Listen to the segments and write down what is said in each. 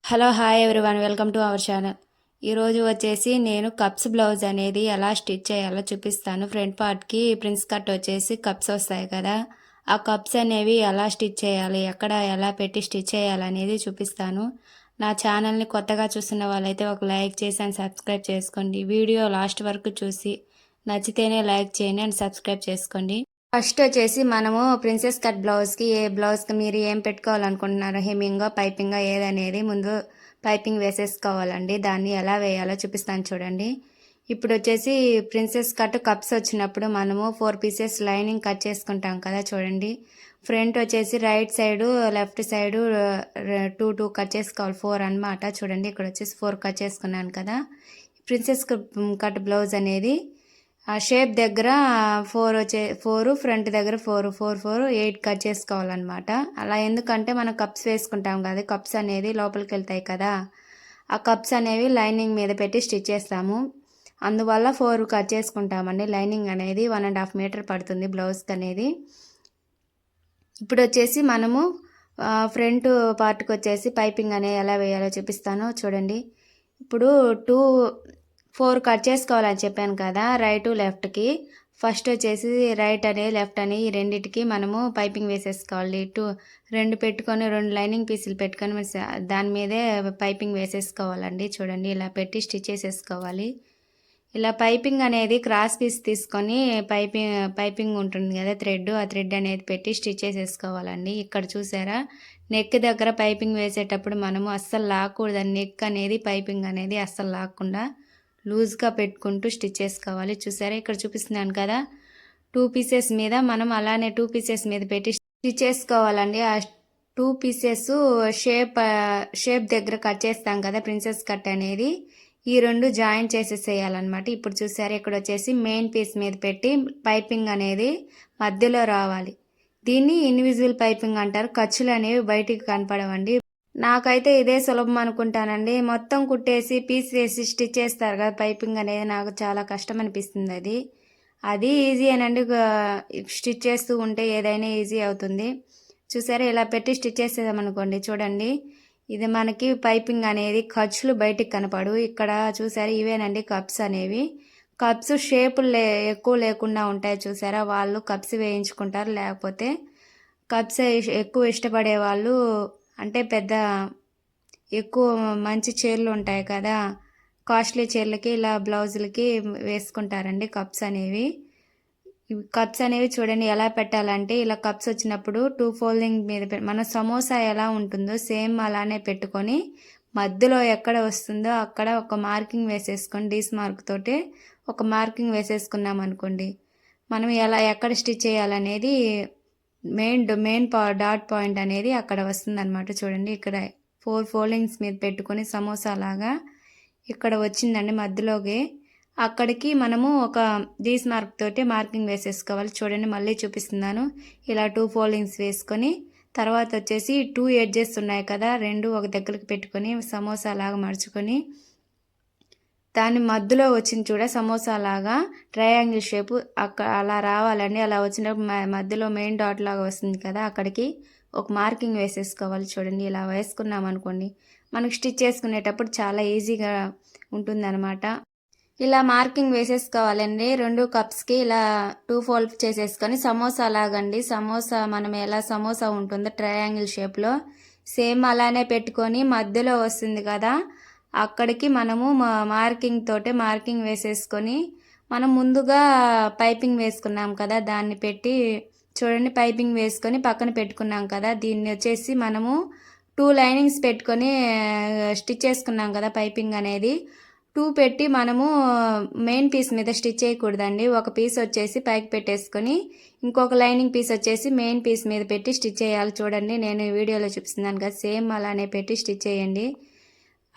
Hello hi everyone, welcome to our channel. ఈరోజు వచ్చేసి నేను కప్స్ బ్లౌజ్ అనేది ఎలా స్టిచ్ చేయాలో చూపిస్తాను. ఫ్రంట్ పార్ట్కి ప్రిన్స్ కట్ వచ్చేసి కప్స్ వస్తాయి కదా, ఆ కప్స్ అనేవి ఎలా స్టిచ్ చేయాలి, ఎక్కడ ఎలా పెట్టి స్టిచ్ చేయాలనేది చూపిస్తాను. నా ఛానల్ని కొత్తగా చూస్తున్న వాళ్ళైతే ఒక లైక్ చేసి అండ్ సబ్స్క్రైబ్ చేసుకోండి. వీడియో లాస్ట్ వరకు చూసి నచ్చితేనే లైక్ చేయండి అండ్ సబ్స్క్రైబ్ చేసుకోండి. ఫస్ట్ వచ్చేసి మనము ప్రిన్సెస్ కట్ బ్లౌజ్కి బ్లౌజ్కి మీరు ఏం పెట్టుకోవాలనుకుంటున్నారు, హెమ్మింగ్ పైపింగ్ ఏదనేది ముందు పైపింగ్ వేసేసుకోవాలండి. దాన్ని ఎలా వేయాలో చూపిస్తాను చూడండి. ఇప్పుడు వచ్చేసి ప్రిన్సెస్ కట్ కప్స్ వచ్చినప్పుడు మనము 4 పీసెస్ లైనింగ్ కట్ చేసుకుంటాం కదా చూడండి. ఫ్రంట్ వచ్చేసి right side left side 2 cut చేసుకోవాలి, 4 అనమాట. చూడండి ఇక్కడ వచ్చేసి 4 కట్ చేసుకున్నాను కదా. ప్రిన్సెస్ కట్ బ్లౌజ్ అనేది ఆ షేప్ దగ్గర 4 ఫ్రంట్ దగ్గర 4 8 కట్ చేసుకోవాలన్నమాట. అలా ఎందుకంటే మనం కప్స్ వేసుకుంటాం కదా, కప్స్ అనేది లోపలికి వెళ్తాయి కదా, ఆ కప్స్ అనేవి లైనింగ్ మీద పెట్టి స్టిచ్ చేస్తాము. అందువల్ల 4 కట్ చేసుకుంటామండి. లైనింగ్ అనేది 1.5 మీటర్ పడుతుంది బ్లౌజ్కి అనేది. ఇప్పుడు వచ్చేసి మనము ఫ్రంట్ పార్ట్కి వచ్చేసి పైపింగ్ అనేది ఎలా వేయాలో చూపిస్తాను చూడండి. ఇప్పుడు 4 కట్ చేసుకోవాలని చెప్పాను కదా, రైట్ లెఫ్ట్కి. ఫస్ట్ వచ్చేసి రైట్ అని లెఫ్ట్ అని ఈ రెండింటికి మనము పైపింగ్ వేసేసుకోవాలి. 2 పెట్టుకొని 2 లైనింగ్ పీసులు పెట్టుకొని దాని మీదే పైపింగ్ వేసేసుకోవాలండి. చూడండి ఇలా పెట్టి స్టిచ్ చేసేసుకోవాలి. ఇలా పైపింగ్ అనేది క్రాస్ పీస్ తీసుకొని పైపింగ్ ఉంటుంది కదా థ్రెడ్, ఆ థ్రెడ్ అనేది పెట్టి స్టిచ్ చేసేసుకోవాలండి. ఇక్కడ చూసారా, నెక్ దగ్గర పైపింగ్ వేసేటప్పుడు మనము అస్సలు లాక్కూడదు. నెక్ అనేది పైపింగ్ అనేది అస్సలు లాక్కుండా లూజ్గా పెట్టుకుంటూ స్టిచ్ చేసుకోవాలి. చూసారా ఇక్కడ చూపిస్తున్నాను కదా, 2 పీసెస్ మీద మనం అలానే 2 పీసెస్ మీద పెట్టి స్టిచ్ చేసుకోవాలండి. ఆ 2 పీసెస్ షేప్ దగ్గర కట్ చేస్తాం కదా ప్రిన్సెస్ కట్ అనేది, ఈ 2 జాయిన్ చేసేసేయాలన్నమాట. ఇప్పుడు చూసారా ఇక్కడ వచ్చేసి మెయిన్ పీస్ మీద పెట్టి పైపింగ్ అనేది మధ్యలో రావాలి. దీన్ని ఇన్విజిబుల్ పైపింగ్ అంటారు. ఖర్చులు అనేవి బయటికి కనపడవండి. నాకైతే ఇదే సులభం అనుకుంటానండి. మొత్తం కుట్టేసి పీస్ వేసి స్టిచ్ చేస్తారు కదా పైపింగ్ అనేది, నాకు చాలా కష్టం అనిపిస్తుంది. అది ఈజీ అనండి, స్టిచ్ చేస్తూ ఉంటే ఏదైనా ఈజీ అవుతుంది. చూసారా ఇలా పెట్టి స్టిచ్ చేసేదామనుకోండి, చూడండి ఇది మనకి పైపింగ్ అనేది ఖర్చులు బయటికి కనపడు. ఇక్కడ చూసారా ఇవేనండి కప్స్ అనేవి. కప్స్ షేపులు ఎక్కువ లేకుండా ఉంటాయి చూసారా, వాళ్ళు కప్స్ వేయించుకుంటారు. లేకపోతే కప్స్ ఎక్కువ ఇష్టపడే వాళ్ళు అంటే ఎక్కువ మంచి చీరలు ఉంటాయి కదా, కాస్ట్లీ చీరలకి ఇలా బ్లౌజులకి వేసుకుంటారండి కప్స్ అనేవి. కప్స్ అనేవి చూడండి ఎలా పెట్టాలంటే, ఇలా కప్స్ వచ్చినప్పుడు 2 ఫోల్డింగ్ మీద మన సమోసా ఎలా ఉంటుందో సేమ్ అలానే పెట్టుకొని మధ్యలో ఎక్కడ వస్తుందో అక్కడ ఒక మార్కింగ్ వేసేసుకొని డీస్ మార్క్ తోటి ఒక మార్కింగ్ వేసేసుకున్నాం అనుకోండి, మనం ఎక్కడ స్టిచ్ చేయాలనేది మెయిన్ డాట్ పాయింట్ అనేది అక్కడ వస్తుంది అనమాట. చూడండి ఇక్కడ 4 ఫోల్డింగ్స్ మీద పెట్టుకొని సమోసా లాగా ఇక్కడ వచ్చిందండి మధ్యలోకి. అక్కడికి మనము ఒక డీస్ మార్క్ తోటి మార్కింగ్ వేసేసుకోవాలి. చూడండి మళ్ళీ చూపిస్తున్నాను. ఇలా 2 ఫోల్డింగ్స్ వేసుకొని తర్వాత వచ్చేసి 2 ఎడ్జెస్ ఉన్నాయి కదా, 2 ఒక దగ్గరికి పెట్టుకొని సమోసా లాగా మడుచుకొని దాని మధ్యలో వచ్చింది చూడ సమోసా లాగా ట్రయాంగిల్ షేపు అలా రావాలండి. అలా వచ్చినప్పుడు మధ్యలో మెయిన్ డాట్ లాగా వస్తుంది కదా, అక్కడికి ఒక మార్కింగ్ వేసేసుకోవాలి. చూడండి ఇలా వేసుకున్నాం అనుకోండి, మనకు స్టిచ్ చేసుకునేటప్పుడు చాలా ఈజీగా ఉంటుందన్నమాట. ఇలా మార్కింగ్ వేసేసుకోవాలండి. 2 కప్స్కి ఇలా 2 ఫోల్డ్ చేసేసుకొని సమోసా లాగండి, సమోసా మనం ఎలా సమోసా ఉంటుందో ట్రయాంగిల్ షేప్లో సేమ్ అలానే పెట్టుకొని మధ్యలో వస్తుంది కదా, అక్కడికి మనము మార్కింగ్ వేసేసుకొని మనం ముందుగా పైపింగ్ వేసుకున్నాం కదా దాన్ని పెట్టి చూడండి పైపింగ్ వేసుకొని పక్కన పెట్టుకున్నాం కదా, దీన్ని వచ్చేసి మనము 2 లైనింగ్స్ పెట్టుకొని స్టిచ్ చేసుకున్నాం కదా పైపింగ్ అనేది. 2 పెట్టి మనము మెయిన్ పీస్ మీద స్టిచ్ చేయకూడదండి. ఒక పీస్ వచ్చేసి పైకి పెట్టేసుకొని ఇంకొక లైనింగ్ పీస్ వచ్చేసి మెయిన్ పీస్ మీద పెట్టి స్టిచ్ చేయాలి. చూడండి నేను వీడియోలో చూపిస్తున్నాను కదా, సేమ్ అలానే పెట్టి స్టిచ్ చేయండి.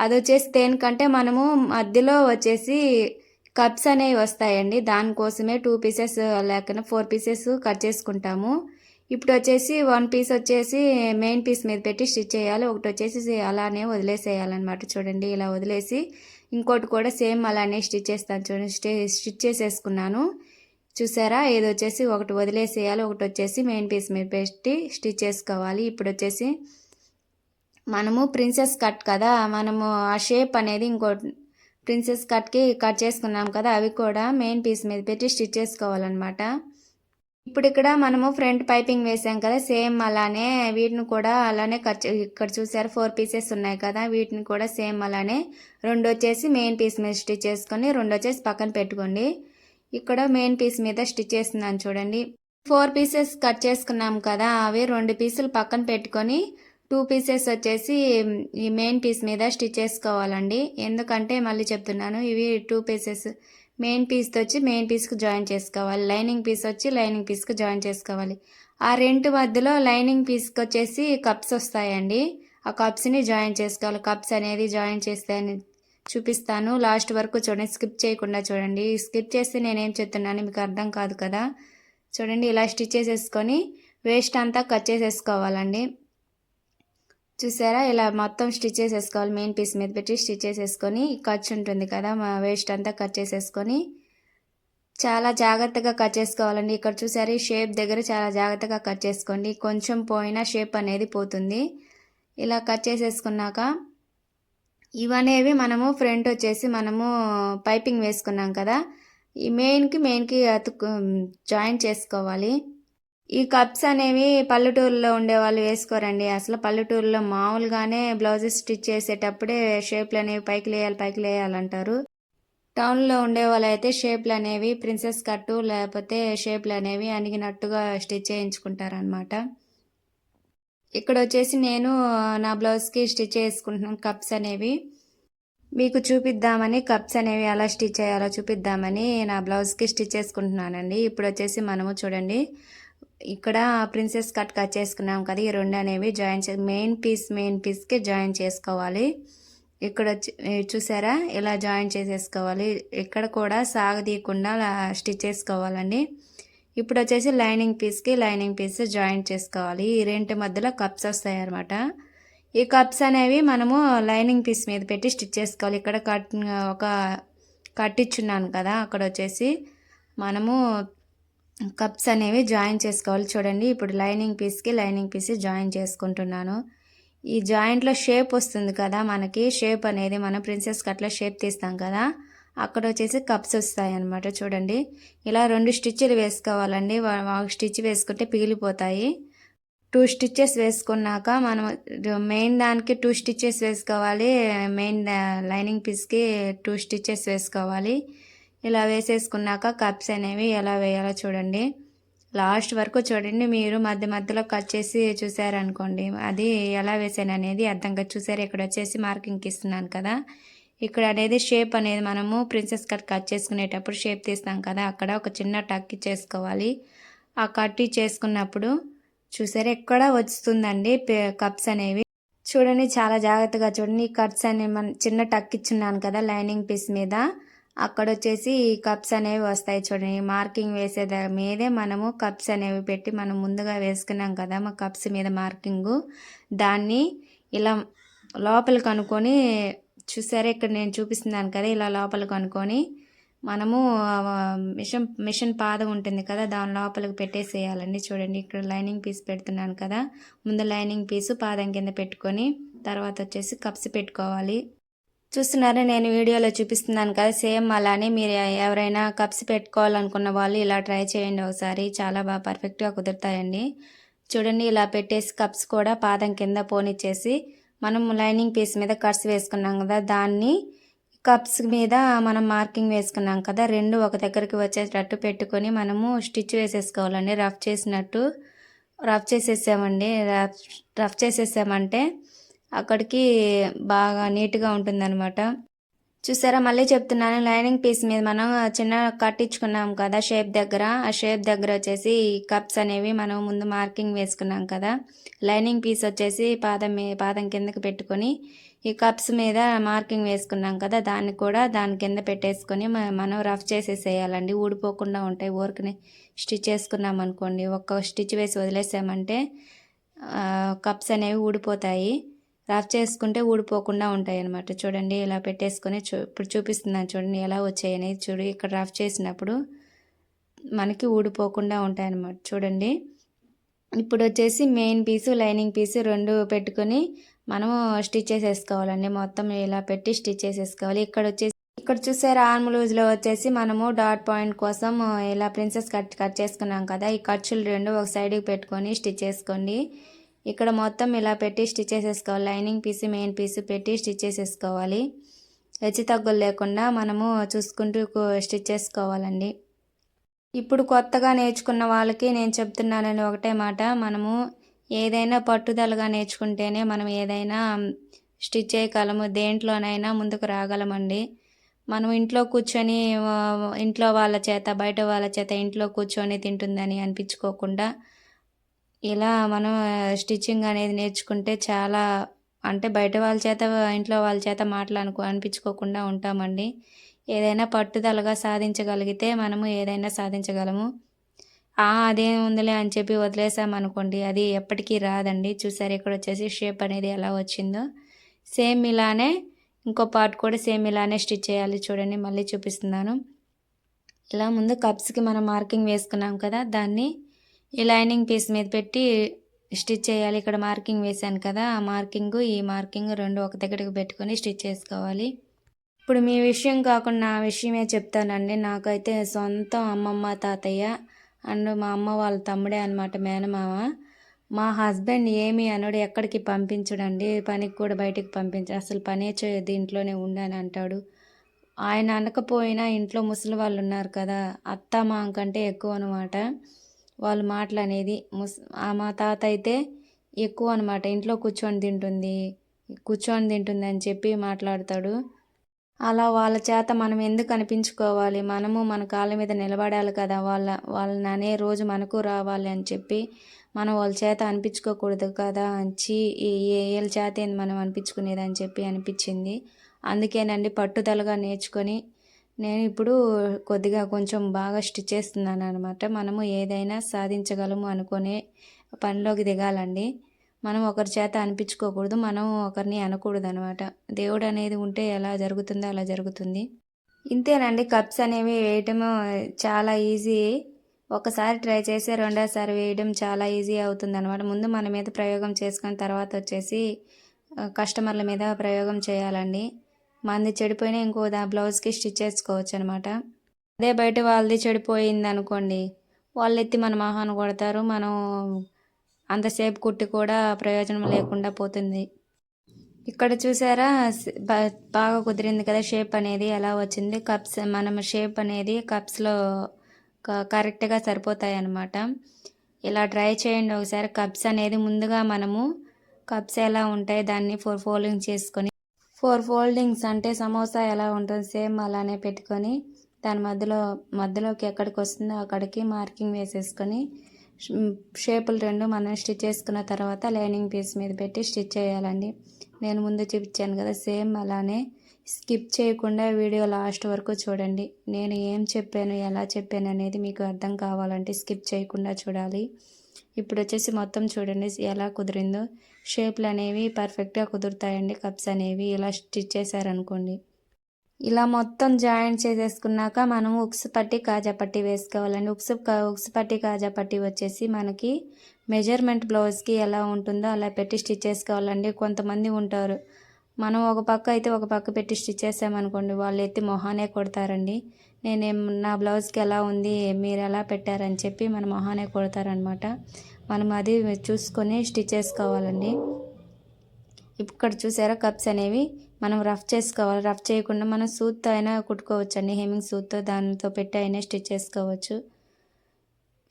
అది వచ్చేసి దేనికంటే మనము మధ్యలో వచ్చేసి కప్స్ అనేవి వస్తాయండి, దానికోసమే 2 పీసెస్ లేకుండా 4 పీసెస్ కట్ చేసుకుంటాము. ఇప్పుడు వచ్చేసి 1 పీస్ వచ్చేసి మెయిన్ పీస్ మీద పెట్టి స్టిచ్ చేయాలి, ఒకటి వచ్చేసి అలానే వదిలేసేయాలన్నమాట. చూడండి ఇలా వదిలేసి ఇంకోటి కూడా సేమ్ అలానే స్టిచ్ చేస్తాను. చూడండి స్టిచ్ చేసేసుకున్నాను చూసారా. ఇది వచ్చేసి ఒకటి వదిలేసేయాలి, ఒకటి వచ్చేసి మెయిన్ పీస్ మీద పెట్టి స్టిచ్ చేసుకోవాలి. ఇప్పుడు వచ్చేసి మనము ప్రిన్సెస్ కట్ కదా, మనము ఆ షేప్ అనేది ఇంకో ప్రిన్సెస్ కట్కి కట్ చేసుకున్నాం కదా, అవి కూడా మెయిన్ పీస్ మీద పెట్టి స్టిచ్ చేసుకోవాలన్నమాట. ఇప్పుడు ఇక్కడ మనము ఫ్రంట్ పైపింగ్ వేసాం కదా, సేమ్ అలానే వీటిని కూడా అలానే కట్ ఇక్కడ చూసారు 4 పీసెస్ ఉన్నాయి కదా, వీటిని కూడా సేమ్ అలానే 2 వచ్చేసి మెయిన్ పీస్ మీద స్టిచ్ చేసుకొని 2 వచ్చేసి పక్కన పెట్టుకోండి. ఇక్కడ మెయిన్ పీస్ మీద స్టిచ్ చేస్తున్నాను చూడండి. 4 పీసెస్ కట్ చేసుకున్నాం కదా, అవి 2 పీసులు పక్కన పెట్టుకొని 2 పీసెస్ వచ్చేసి ఈ మెయిన్ పీస్ మీద స్టిచ్ చేసుకోవాలండి. ఎందుకంటే మళ్ళీ చెప్తున్నాను, ఇవి 2 పీసెస్ మెయిన్ పీస్తో వచ్చి మెయిన్ పీస్కి జాయిన్ చేసుకోవాలి, లైనింగ్ పీస్ వచ్చి లైనింగ్ పీస్కి జాయిన్ చేసుకోవాలి. ఆ రెండు మధ్యలో లైనింగ్ పీస్కి వచ్చేసి కప్స్ వస్తాయండి, ఆ కప్స్ని జాయిన్ చేసుకోవాలి. కప్స్ అనేది జాయిన్ చేస్తే చూపిస్తాను, లాస్ట్ వరకు చూడండి, స్కిప్ చేయకుండా చూడండి. స్కిప్ చేస్తే నేనేం చెప్తున్నాను మీకు అర్థం కాదు కదా. చూడండి, ఇలా స్టిచ్ చేసేసుకొని వేస్ట్ అంతా కట్ చేసేసుకోవాలండి. చూసారా, ఇలా మొత్తం స్టిచ్ చేసేసుకోవాలి, మెయిన్ పీస్ మీద పెట్టి స్టిచ్ చేసేసుకొని ఖర్చు ఉంటుంది కదా, మా వేస్ట్ అంతా కట్ చేసేసుకొని చాలా జాగ్రత్తగా కట్ చేసుకోవాలండి. ఇక్కడ చూసారు, ఈ షేప్ దగ్గర చాలా జాగ్రత్తగా కట్ చేసుకోండి, కొంచెం పోయినా షేప్ అనేది పోతుంది. ఇలా కట్ చేసేసుకున్నాక ఇవనేవి మనము ఫ్రంట్ వచ్చేసి మనము పైపింగ్ వేసుకున్నాం కదా, ఈ మెయిన్కి జాయిన్ చేసుకోవాలి. ఈ కప్స్ అనేవి పల్లెటూరులో ఉండే వాళ్ళు వేసుకోరండి. అసలు పల్లెటూరులో మామూలుగానే బ్లౌజెస్ స్టిచ్ చేసేటప్పుడే షేప్లు అనేవి పైకి లేయాలంటారు. టౌన్లో ఉండే వాళ్ళు అయితే షేప్లు అనేవి ప్రిన్సెస్ కట్టు లేకపోతే షేప్లు అనేవి అణిగినట్టుగా స్టిచ్ చేయించుకుంటారనమాట. ఇక్కడ వచ్చేసి నేను నా బ్లౌజ్కి స్టిచ్ చేసుకుంటున్నాను కప్స్ అనేవి. మీకు చూపిద్దామని కప్స్ అనేవి ఎలా స్టిచ్ చేయాలో చూపిద్దామని నా బ్లౌజ్కి స్టిచ్ చేసుకుంటున్నానండి. ఇప్పుడు వచ్చేసి మనము చూడండి, ఇక్కడ ప్రిన్సెస్ కట్ చేసుకున్నాం కదా, ఈ 2 అనేవి మెయిన్ పీస్కి జాయిన్ చేసుకోవాలి. ఇక్కడ చూసారా, ఇలా జాయిన్ చేసేసుకోవాలి. ఇక్కడ కూడా సాగదీయకుండా స్టిచ్ చేసుకోవాలండి. ఇప్పుడు వచ్చేసి లైనింగ్ పీస్ జాయిన్ చేసుకోవాలి. ఈ 2 మధ్యలో కప్స్ వస్తాయి అన్నమాట. ఈ కప్స్ అనేవి మనము లైనింగ్ పీస్ మీద పెట్టి స్టిచ్ చేసుకోవాలి. ఇక్కడ ఒక కట్ ఇచ్చున్నాను కదా, అక్కడ వచ్చేసి మనము కప్స్ అనేవి జాయిన్ చేసుకోవాలి. చూడండి, ఇప్పుడు లైనింగ్ పీస్ జాయిన్ చేసుకుంటున్నాను. ఈ జాయింట్లో షేప్ వస్తుంది కదా, మనకి షేప్ అనేది మనం ప్రిన్సెస్ కట్లో షేప్ తీస్తాం కదా, అక్కడ వచ్చేసి కప్స్ వస్తాయి అన్నమాట. చూడండి, ఇలా 2 స్టిచ్లు వేసుకోవాలండి. స్టిచ్ వేసుకుంటే పిగిలిపోతాయి. 2 స్టిచ్చెస్ వేసుకున్నాక మనం మెయిన్ దానికి 2 స్టిచ్చెస్ వేసుకోవాలి, మెయిన్ లైనింగ్ పీస్కి 2 స్టిచ్చెస్ వేసుకోవాలి. ఇలా వేసేసుకున్నాక కప్స్ అనేవి ఎలా వేయాలో చూడండి, లాస్ట్ వరకు చూడండి. మీరు మధ్యలో కట్ చేసి చూసారనుకోండి, అది ఎలా వేసాను అనేది అర్థంగా. చూసారు, ఇక్కడ వచ్చేసి మార్కింగ్కి ఇస్తున్నాను కదా, ఇక్కడ అనేది షేప్ అనేది మనము ప్రిన్సెస్ కట్ చేసుకునేటప్పుడు షేప్ తీస్తాం కదా, అక్కడ ఒక చిన్న టక్ చేసుకోవాలి. ఆ కట్ చేసుకున్నప్పుడు చూసారు, ఎక్కడ వస్తుందండి కప్స్ అనేవి. చూడండి, చాలా జాగ్రత్తగా చూడండి. ఈ కట్స్ అనేవి చిన్న టక్ ఇచ్చున్నాను కదా లైనింగ్ పీస్ మీద, అక్కడ వచ్చేసి కప్స్ అనేవి వస్తాయి చూడండి. మార్కింగ్ వేసేదా మీదే మనము కప్స్ అనేవి పెట్టి మనం ముందుగా వేసుకున్నాం కదా మా కప్స్ మీద మార్కింగు, దాన్ని ఇలా లోపలికి అనుకొని చూసారా, ఇక్కడ నేను చూపిస్తున్నాను కదా, ఇలా లోపలికి అనుకొని మనము మిషన్ పాదం ఉంటుంది కదా, దాని లోపలికి పెట్టేసేయాలండి. చూడండి, ఇక్కడ లైనింగ్ పీస్ పెడుతున్నాను కదా, ముందు లైనింగ్ పీసు పాదం కింద పెట్టుకొని తర్వాత వచ్చేసి కప్స్ పెట్టుకోవాలి. చూస్తున్నారా, నేను వీడియోలో చూపిస్తున్నాను కదా, సేమ్ అలానే మీరు ఎవరైనా కప్స్ పెట్టుకోవాలనుకున్న వాళ్ళు ఇలా ట్రై చేయండి ఒకసారి, చాలా బాగా పర్ఫెక్ట్గా కుదురుతాయండి. చూడండి, ఇలా పెట్టేసి కప్స్ కూడా పాదం కింద పోనిచ్చేసి మనం లైనింగ్ పీస్ మీద కట్స్ వేసుకున్నాం కదా, దాన్ని కప్స్ మీద మనం మార్కింగ్ వేసుకున్నాం కదా, 2 ఒక దగ్గరికి వచ్చేటట్టు పెట్టుకొని మనము స్టిచ్ వేసేసుకోవాలండి. రఫ్ చేసేసామండి. రఫ్ చేసేసామంటే అక్కడికి బాగా నీట్గా ఉంటుందన్నమాట. చూసారా, మళ్ళీ చెప్తున్నాను, లైనింగ్ పీస్ మీద మనం చిన్న కట్టించుకున్నాం కదా షేప్ దగ్గర, ఆ షేప్ దగ్గర వచ్చేసి కప్స్ అనేవి మనం ముందు మార్కింగ్ వేసుకున్నాం కదా, లైనింగ్ పీస్ వచ్చేసి పాదం కిందకి పెట్టుకొని ఈ కప్స్ మీద మార్కింగ్ వేసుకున్నాం కదా, దాన్ని కూడా దాని కింద పెట్టేసుకొని మనం రఫ్ చేసేసేయాలండి. ఊడిపోకుండా ఉంటాయి. ఊరికనే స్టిచ్ చేసుకున్నాం అనుకోండి, ఒక్క స్టిచ్ వేసి వదిలేసామంటే కప్స్ అనేవి ఊడిపోతాయి. రఫ్ చేసుకుంటే ఊడిపోకుండా ఉంటాయి అన్నమాట. చూడండి, ఇలా పెట్టేసుకొని ఇప్పుడు చూపిస్తున్నాను చూడండి ఎలా వచ్చాయని. చూడు, ఇక్కడ రఫ్ చేసినప్పుడు మనకి ఊడిపోకుండా ఉంటాయి అన్నమాట. చూడండి, ఇప్పుడు వచ్చేసి మెయిన్ పీసు లైనింగ్ పీసు 2 పెట్టుకొని మనము స్టిచ్ చేసేసుకోవాలండి. మొత్తం ఇలా పెట్టి స్టిచ్ చేసేసుకోవాలి. ఇక్కడ చూసారా ఆర్మ్ లూజ్లో వచ్చేసి మనము డాట్ పాయింట్ కోసం ఇలా ప్రిన్సెస్ కట్ చేసుకున్నాం కదా, ఈ ఖర్చులు రెండు ఒక సైడ్కి పెట్టుకొని స్టిచ్ చేసుకోండి. ఇక్కడ మొత్తం ఇలా పెట్టి స్టిచ్ చేసేసుకోవాలి. లైనింగ్ పీస్ మెయిన్ పీస్ పెట్టి స్టిచ్ చేసేసుకోవాలి. హెచ్చు తగ్గులు లేకుండా మనము చూసుకుంటూ స్టిచ్ చేసుకోవాలండి. ఇప్పుడు కొత్తగా నేర్చుకున్న వాళ్ళకి నేను చెప్తున్నానని ఒకటే మాట, మనము ఏదైనా పట్టుదలగా నేర్చుకుంటేనే మనం ఏదైనా స్టిచ్ చేయగలము, దేంట్లోనైనా ముందుకు రాగలమండి. మనం ఇంట్లో కూర్చొని ఇంట్లో వాళ్ళ చేత బయట వాళ్ళ చేత ఇంట్లో కూర్చొని తింటుందని అనిపించుకోకుండా ఇలా మనం స్టిచ్చింగ్ అనేది నేర్చుకుంటే చాలా అంటే బయట వాళ్ళ చేత ఇంట్లో వాళ్ళ చేత అనిపించుకోకుండా ఉంటామండి. ఏదైనా పట్టుదలగా సాధించగలిగితే మనము ఏదైనా సాధించగలము. అదేం ఉందిలే అని చెప్పి వదిలేసామనుకోండి, అది ఎప్పటికీ రాదండి. చూసారు ఇక్కడ వచ్చేసి షేప్ అనేది ఎలా వచ్చిందో, సేమ్ ఇలానే ఇంకో పార్ట్ కూడా సేమ్ ఇలానే స్టిచ్ చేయాలి. చూడండి మళ్ళీ చూపిస్తున్నాను. ఇలా ముందు కప్స్కి మనం మార్కింగ్ వేసుకున్నాం కదా, దాన్ని ఈ లైనింగ్ పీస్ మీద పెట్టి స్టిచ్ చేయాలి. ఇక్కడ మార్కింగ్ వేసాను కదా, ఆ మార్కింగ్ ఈ మార్కింగ్ రెండు ఒక దగ్గరికి పెట్టుకొని స్టిచ్ చేసుకోవాలి. ఇప్పుడు మీ విషయం కాకుండా నా విషయమే చెప్తానండి. నాకైతే సొంతం అమ్మమ్మ తాతయ్య అండ్ మా అమ్మ వాళ్ళ తమ్ముడే అనమాట, మేనమామ. మా హస్బెండ్ ఏమి అనడు, ఎక్కడికి పంపించడండి, పనికి కూడా బయటికి అసలు పనే చేయదు, ఇంట్లోనే ఉండని అంటాడు. ఆయన అనకపోయినా ఇంట్లో ముసలి వాళ్ళు ఉన్నారు కదా, అత్త మామ కంటే ఎక్కువ అనమాట వాళ్ళు మాటలు అనేది. మా తాత అయితే ఎక్కువ అనమాట, ఇంట్లో కూర్చొని తింటుంది అని చెప్పి మాట్లాడతాడు. అలా వాళ్ళ చేత మనం ఎందుకు అనిపించుకోవాలి, మనము మన కాళ్ళ మీద నిలబడాలి కదా, వాళ్ళని అనే రోజు మనకు రావాలి అని చెప్పి మనం వాళ్ళ చేత అనిపించుకోకూడదు కదా వీళ్ళ చేత ఏంది మనం అనిపించుకునేది అని చెప్పి అనిపించింది. అందుకేనండి పట్టుదలగా నేర్చుకొని నేను ఇప్పుడు కొద్దిగా కొంచెం బాగా స్టిచ్ చేస్తున్నాను అనమాట. మనము ఏదైనా సాధించగలము అనుకునే పనిలోకి దిగాలండి. మనం ఒకరి చేత అనిపించుకోకూడదు, మనం ఒకరిని అనకూడదు అనమాట. దేవుడు అనేది ఉంటే ఎలా జరుగుతుందో అలా జరుగుతుంది. ఇంతేనండి, కప్స్ అనేవి వేయటము చాలా ఈజీ. ఒకసారి ట్రై చేసి రెండోసారి వేయడం చాలా ఈజీ అవుతుంది అనమాట. ముందు మన మీద ప్రయోగం చేసుకుని తర్వాత వచ్చేసి కస్టమర్ల మీద ప్రయోగం చేయాలండి. మంది చెడిపోయినా ఇంకో బ్లౌజ్కి స్టిచ్ చేసుకోవచ్చు అనమాట. అదే బయట వాళ్ళది చెడిపోయింది అనుకోండి, వాళ్ళు ఎత్తి మన మొహాన్ని కొడతారు, మనం అంతసేపు కుట్టి కూడా ప్రయోజనం లేకుండా పోతుంది. ఇక్కడ చూసారా బాగా కుదిరింది కదా, షేప్ అనేది ఎలా వచ్చింది. కప్స్ మనం షేప్ అనేది కప్స్లో కరెక్ట్గా సరిపోతాయి అన్నమాట. ఇలా ట్రై చేయండి ఒకసారి. కప్స్ అనేది ముందుగా మనము కప్స్ ఎలా ఉంటాయి దాన్ని 4 ఫోల్డింగ్స్ చేసుకొని, 4 ఫోల్డింగ్స్ అంటే సమోసా ఎలా ఉంటుంది సేమ్ అలానే పెట్టుకొని దాని మధ్యలోకి ఎక్కడికి వస్తుందో అక్కడికి మార్కింగ్ వేసేసుకొని షేపులు రెండు మనం స్టిచ్ చేసుకున్న తర్వాత లైనింగ్ పీస్ మీద పెట్టి స్టిచ్ చేయాలండి. నేను ముందు చూపించాను కదా, సేమ్ అలానే స్కిప్ చేయకుండా వీడియో లాస్ట్ వరకు చూడండి. నేను ఏం చెప్పాను ఎలా చెప్పాను అనేది మీకు అర్థం కావాలంటే స్కిప్ చేయకుండా చూడాలి. ఇప్పుడు వచ్చేసి మొత్తం చూడండి ఎలా కుదిరిందో. షేప్లు అనేవి పర్ఫెక్ట్గా కుదురుతాయండి కప్స్ అనేవి ఇలా స్టిచ్ చేశారనుకోండి. ఇలా మొత్తం జాయింట్ చేసేసుకున్నాక మనం ఉక్స్ పట్టి కాజా పట్టి వేసుకోవాలండి. ఉక్స్ పట్టి కాజా పట్టి వచ్చేసి మనకి మెజర్మెంట్ బ్లౌజ్కి ఎలా ఉంటుందో అలా పెట్టి స్టిచ్ చేసుకోవాలండి. కొంతమంది ఉంటారు, మనం ఒక పక్క అయితే ఒక పక్క పెట్టి స్టిచ్ చేసామనుకోండి, వాళ్ళు ఎత్తి మొహానే కొడతారండి. నా బ్లౌజ్కి ఎలా ఉంది మీరు ఎలా పెట్టారని చెప్పి మన మొహానే కొడతారనమాట. మనం అది చూసుకొని స్టిచ్ చేసుకోవాలండి. ఇక్కడ చూసారా కప్స్ అనేవి మనం రఫ్ చేసుకోవాలి. రఫ్ చేయకుండా మనం సూత్తో అయినా కుట్టుకోవచ్చు అండి, హెమ్మింగ్ సూత్తో దానితో పెట్టి అయినా స్టిచ్ చేసుకోవచ్చు.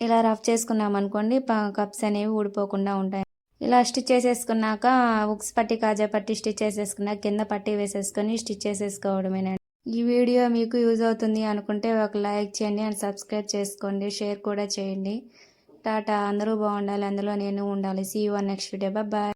ఇలా రఫ్ చేసుకున్నాం అనుకోండి కప్స్ అనేవి ఊడిపోకుండా ఉంటాయి. ఇలా స్టిచ్ చేసేసుకున్నాక ఉక్స్ పట్టి కాజా పట్టి స్టిచ్ చేసేసుకున్నాక కింద పట్టి వేసేసుకొని స్టిచ్ చేసేసుకోవడమేనండి. ఈ వీడియో మీకు యూజ్ అవుతుంది అనుకుంటే ఒక లైక్ చేయండి అండ్ సబ్స్క్రైబ్ చేసుకోండి, షేర్ కూడా చేయండి. టాటా, అందరూ బాగుండాలి, అందులో నేను ఉండాలి. See you on next video. Bye.